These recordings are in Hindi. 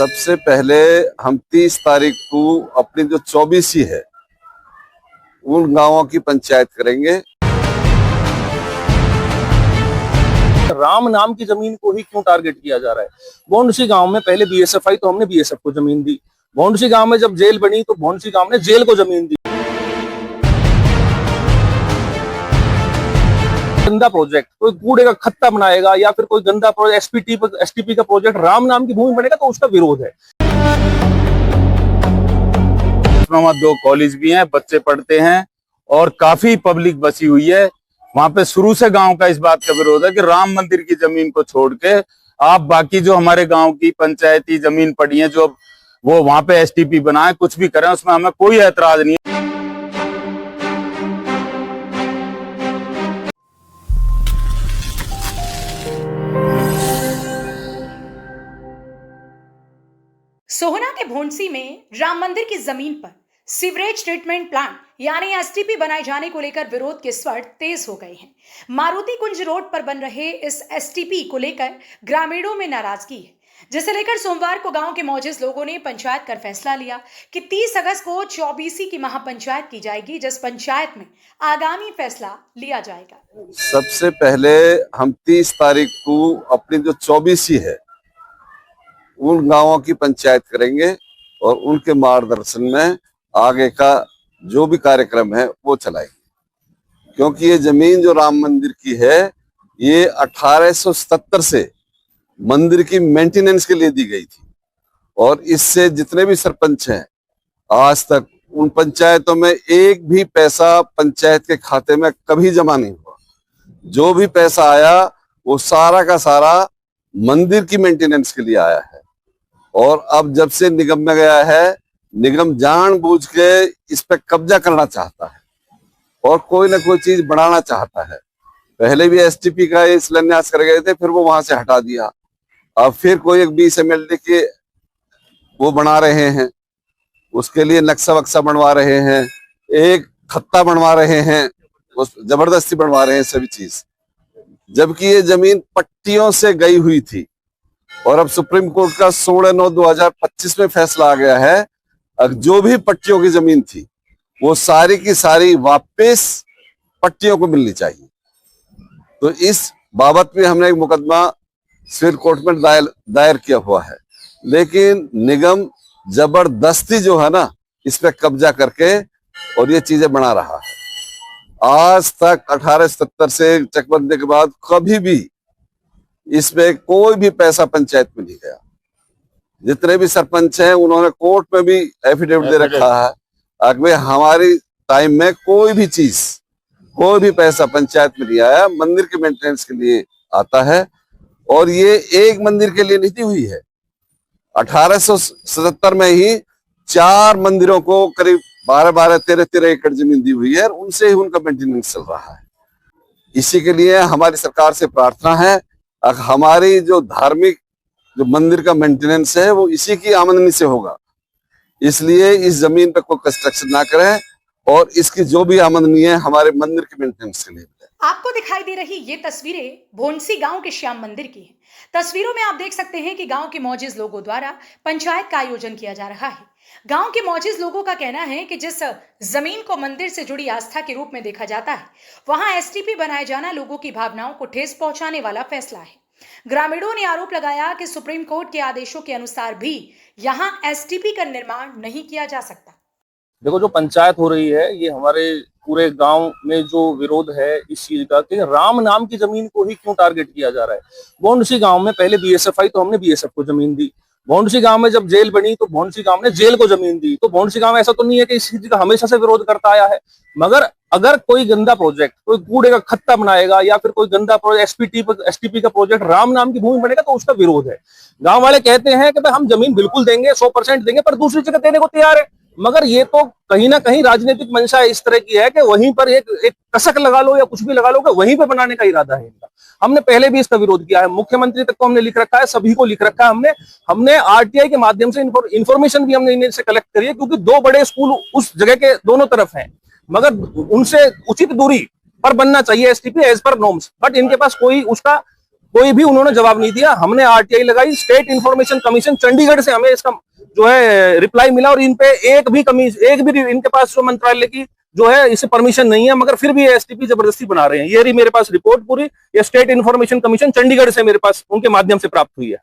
सबसे पहले हम 30 तारीख को अपनी जो 24 है उन गांवों की पंचायत करेंगे। राम नाम की जमीन को ही क्यों टारगेट किया जा रहा है? भोंडसी गांव में पहले बीएसएफ आई तो हमने बीएसएफ को जमीन दी। भोंडसी गांव में जब जेल बनी तो भोंडसी गांव ने जेल को जमीन दी। गंदा प्रोजेक्ट कोई कूड़े का खत्ता बनाएगा या फिर कोई गंदा प्रोजेक्ट एसटीपी का प्रोजेक्ट राम नाम की भूमि बनेगा तो उसका विरोध है। वहाँ 2 कॉलेज भी हैं, बच्चे पढ़ते हैं और काफी पब्लिक बसी हुई है। वहां पे शुरू से गांव का इस बात का विरोध है कि राम मंदिर की जमीन को छोड़ के आप बाकी जो हमारे गांव की पंचायती जमीन पड़ी है जो वो वहां पे एसटीपी बनाए, कुछ भी करें, उसमें हमें कोई ऐतराज नहीं है। सोहना के भोंडसी में राम मंदिर की जमीन पर सीवरेज ट्रीटमेंट प्लांट यानी एसटीपी बनाए जाने को लेकर विरोध के स्वर तेज हो गए हैं। मारुति कुंज रोड पर बन रहे इस एसटीपी को लेकर ग्रामीणों में नाराजगी है, जिसे लेकर सोमवार को गांव के मौजूद लोगों ने पंचायत कर फैसला लिया कि 30 अगस्त को 24 की महापंचायत की जाएगी, जिस पंचायत में आगामी फैसला लिया जाएगा। सबसे पहले हम 30 तारीख को अपनी जो 24 है उन गांवों की पंचायत करेंगे और उनके मार्गदर्शन में आगे का जो भी कार्यक्रम है वो चलाएंगे। क्योंकि ये जमीन जो राम मंदिर की है ये 1877 से मंदिर की मेंटेनेंस के लिए दी गई थी और इससे जितने भी सरपंच हैं आज तक उन पंचायतों में एक भी पैसा पंचायत के खाते में कभी जमा नहीं हुआ। जो भी पैसा आया वो सारा का सारा मंदिर की मेंटेनेंस के लिए आया है। और अब जब से निगम में गया है, निगम जानबूझ के इस पे कब्जा करना चाहता है और कोई ना कोई चीज बढ़ाना चाहता है। पहले भी एसटीपी का ये शिलान्यास कर गए थे, फिर वो वहां से हटा दिया। अब फिर कोई एक 20 MLD के वो बना रहे हैं, उसके लिए नक्शा वक्शा बनवा रहे हैं, एक खत्ता बनवा रहे हैं, उस जबरदस्ती बनवा रहे हैं सभी चीज, जबकि ये जमीन पट्टियों से गई हुई थी। और अब सुप्रीम कोर्ट का 16/9/2025 में फैसला आ गया है, जो भी पट्टियों की जमीन थी वो सारी की सारी वापस पट्टियों को मिलनी चाहिए। तो इस बाबत में हमने एक मुकदमा सिविल कोर्ट में दायर किया हुआ है, लेकिन निगम जबरदस्ती जो है ना इस पे कब्जा करके और ये चीजें बना रहा है। आज तक 1877 से चकबंदी के बाद कभी भी इसमें कोई भी पैसा पंचायत में नहीं गया। जितने भी सरपंच हैं उन्होंने कोर्ट में भी एफिडेविट दे रखा है अगर हमारी टाइम में कोई भी चीज कोई भी पैसा पंचायत में नहीं आया। मंदिर के मेंटेनेंस के लिए आता है और ये एक मंदिर के लिए नहीं दी हुई है। 1877 में ही 4 मंदिरों को करीब 12-12, 13-13 एकड़ जमीन दी हुई है और उनसे ही उनका मेंटेनेंस चल रहा है। इसी के लिए हमारी सरकार से प्रार्थना है, हमारी जो धार्मिक जो मंदिर का मेंटेनेंस है वो इसी की आमदनी से होगा, इसलिए इस जमीन पे कोई कंस्ट्रक्शन ना करें और इसकी जो भी आमदनी है हमारे मंदिर के मेंटेनेंस के लिए। आपको दिखाई दे रही ये तस्वीरें भोंडसी गांव के श्याम मंदिर की हैं। तस्वीरों में आप देख सकते हैं कि गांव के मौजूद लोगों द्वारा पंचायत का आयोजन किया जा रहा है। गांव के मौजूद लोगों का कहना है कि जिस जमीन को मंदिर से जुड़ी आस्था के रूप में देखा जाता है, वहां एसटीपी बनाए जाना लोगों की भावनाओं को ठेस पहुंचाने वाला फैसला है। ग्रामीणों ने आरोप लगाया कि सुप्रीम कोर्ट के आदेशों के अनुसार भी यहां एसटीपी का निर्माण नहीं किया जा सकता। देखो, जो पंचायत हो रही है ये हमारे पूरे गांव में जो विरोध है इस चीज का कि राम नाम की जमीन को ही क्यों टारगेट किया जा रहा है। भोंडसी गांव में पहले बीएसएफ आई तो हमने बीएसएफ को जमीन दी। भोंडसी गांव में जब जेल बनी तो भोंडसी गांव ने जेल को जमीन दी। तो भोंडसी गांव ऐसा तो नहीं है कि इस चीज का हमेशा से विरोध करता आया है, मगर अगर कोई गंदा प्रोजेक्ट कोई कूड़े का खत्ता बनाएगा या फिर कोई गंदा एसटीपी का प्रोजेक्ट राम नाम की भूमि बनेगा तो उसका विरोध है। गांव वाले कहते हैं कि भाई हम जमीन बिल्कुल देंगे, 100% देंगे, पर दूसरी जगह देने को तैयार है। मगर ये तो कहीं ना कहीं राजनीतिक मंशा इस तरह की है कि वहीं पर एक कसक लगा लो या कुछ भी लगा लो कि वहीं पर बनाने का इरादा है इनका। हमने पहले भी इसका विरोध किया है, मुख्यमंत्री तक को हमने लिख रखा है, सभी को लिख रखा है। हमने आरटीआई के माध्यम से इंफॉर्मेशन भी हमने इनसे कलेक्ट करी है, क्योंकि 2 बड़े स्कूल उस जगह के दोनों तरफ हैं, मगर उनसे उचित दूरी पर बनना चाहिए STP as per norms, but इनके पास कोई उसका कोई भी उन्होंने जवाब नहीं दिया। हमने आरटीआई लगाई, स्टेट इंफॉर्मेशन कमीशन चंडीगढ़ से हमें इसका जो है रिप्लाई मिला, और इन पे एक भी इनके पास जो मंत्रालय की जो है इसे परमिशन नहीं है, मगर फिर भी ये एसटीपी जबरदस्ती बना रहे हैं। ये रही मेरे पास रिपोर्ट पूरी, ये स्टेट इंफॉर्मेशन कमीशन चंडीगढ़ से मेरे पास उनके माध्यम से प्राप्त हुई है।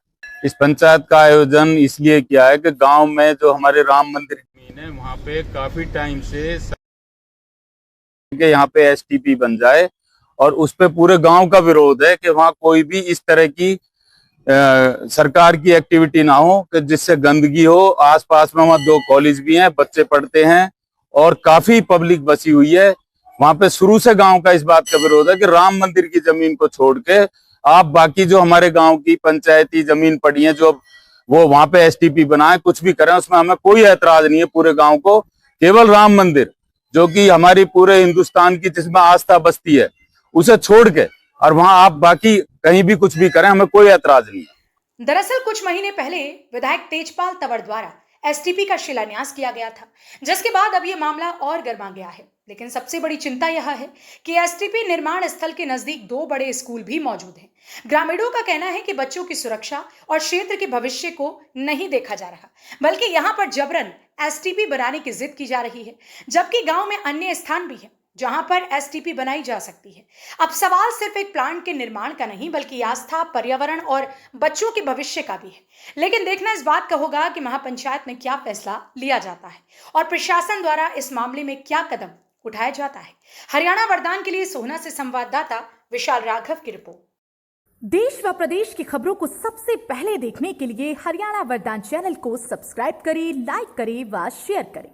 इस पंचायत का आयोजन इसलिए किया है कि गांव में जो हमारे राम मंदिर जमीन है वहां पे काफी टाइम से यहाँ पे एसटीपी बन जाए, और उस पे पूरे गांव का विरोध है कि वहां कोई भी इस तरह की सरकार की एक्टिविटी ना हो कि जिससे गंदगी हो। आसपास में वहाँ 2 कॉलेज भी हैं, बच्चे पढ़ते हैं और काफी पब्लिक बसी हुई है। वहां पे शुरू से गांव का इस बात का विरोध है कि राम मंदिर की जमीन को छोड़ के आप बाकी जो हमारे गांव की पंचायती जमीन पड़ी है जो वो वहां पे एसटीपी बनाए, कुछ भी करें, उसमें हमें कोई ऐतराज नहीं है पूरे गांव को। केवल राम मंदिर जो कि हमारी पूरे हिंदुस्तान की जिसमें आस्था बसती है उसे छोड़ के और वहां आप बाकी कहीं भी कुछ भी करें, हमें कोई ऐतराज नहीं है। दरअसल कुछ महीने पहले विधायक तेजपाल तंवर द्वारा एसटीपी का शिलान्यास किया गया था, जिसके बाद अब ये मामला और गर्मा गया है। लेकिन सबसे बड़ी चिंता यह है कि एसटीपी निर्माण स्थल के नजदीक 2 बड़े स्कूल भी मौजूद हैं। ग्रामीणों का कहना है कि बच्चों की सुरक्षा और क्षेत्र के भविष्य को नहीं देखा जा रहा, बल्कि यहाँ पर जबरन एसटीपी बनाने की जिद की जा रही है, जबकि गांव में अन्य स्थान भी है जहां पर एसटीपी बनाई जा सकती है। अब सवाल सिर्फ एक प्लांट के निर्माण का नहीं, बल्कि आस्था, पर्यावरण और बच्चों के भविष्य का भी है। लेकिन देखना इस बात का होगा कि महापंचायत में क्या फैसला लिया जाता है और प्रशासन द्वारा इस मामले में क्या कदम उठाया जाता है। हरियाणा वरदान के लिए सोहना से संवाददाता विशाल राघव की रिपोर्ट। देश व प्रदेश की खबरों को सबसे पहले देखने के लिए हरियाणा वरदान चैनल को सब्सक्राइब करें, लाइक करें व शेयर करें।